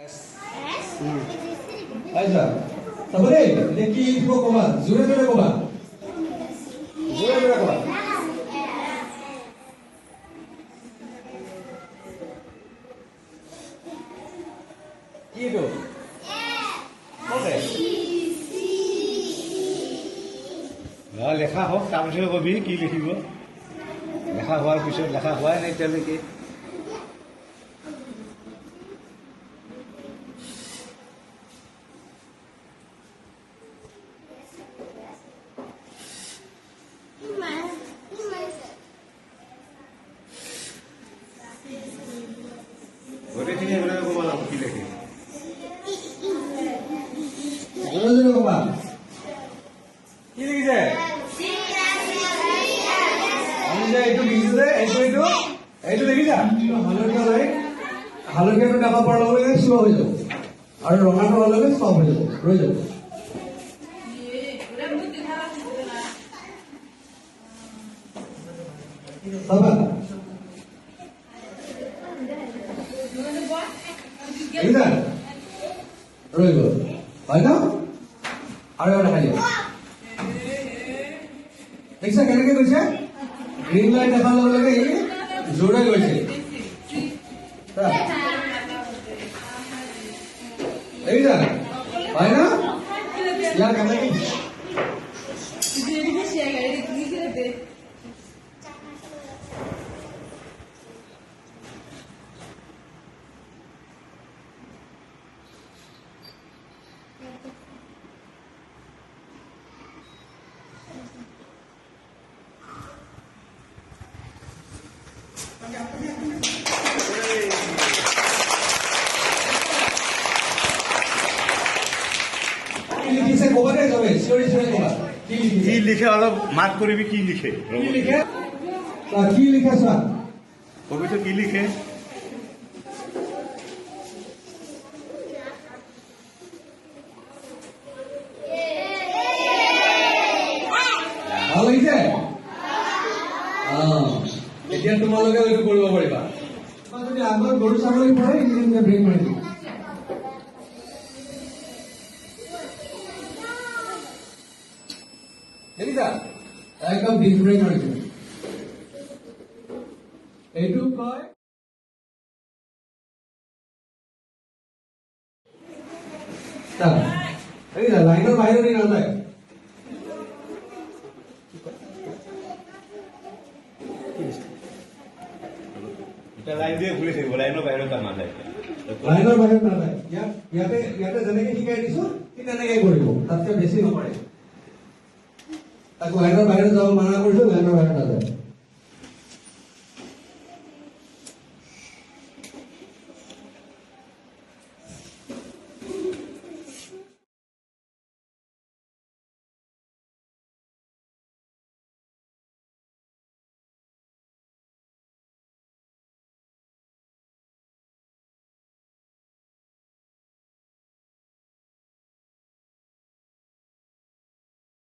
আচ্ছা তাৰপৰে এটা কি লিখবো কবা জোৰে জোৰে কবা জোৰে জোৰে কবা কি তো ওকে লেখা হোক তাৰপিছত কবি কি লিখিব লেখা হোৱাৰ পিছত লেখা হোৱাই নাই এতিয়ালৈকে গোটেইখিনি এইবিলাক ক'ব লাগিব কি লিখে জোরে জোরে কবা কি লিখিছে আমি যে এইটো লিখিছে এইটো লিখিছা হালধীয়া লাইন হালধীয়াটো দেখা পোৱাৰ লগে লগে শ্ল' হৈ যাব আৰু ৰঙাটো হোৱাৰ লগে ষ্টপ হৈ যাব ৰৈ যাব চাবা দেখিছা ৰৈ গ'ল হয় ন আৰু এটা খালি দেখিছা কেনেকে গৈছে গ্ৰীণ লাইট দেখাৰ লগে লগে ই জোৰে গৈছে দেখিছা হয় ন ইয়াৰ কেনেকে লিখিছে কবা দে যাবে চিঞৰি চিঞৰি কবা কি কি লিখিছে লিখে অলপ মাত কৰিবি কি লিখে কি লিখে কি লিখে চোৱা কবিটো কি লিখে ভাল লাগিছে এতিয়া তোমালোকে এইটো কৰিব পাৰিবা তোমাৰ যদি আগত গৰু ছাগলী পঢ়ে এইখিনি ব্ৰেক মাৰি দিম দেখিছা একদম ডিপ ব্ৰেক মাৰি দিম এইটো কয় দেখিছা লাইনৰ বাহিৰত দি নাযায় এটা লাইন দিয়ে ঘূৰি থাকিব লাইনৰ বাহিৰত নাযায় লাইনৰ বাহিৰত নাযায় ইয়াতে যেনেকে শিকাই দিছো সি তেনেকে কৰিব তাতকে বেছি নকৰে তাক লাইনৰ বাহিৰত যাব মানা কৰিছো লাইনৰ বাহিৰত নাযায়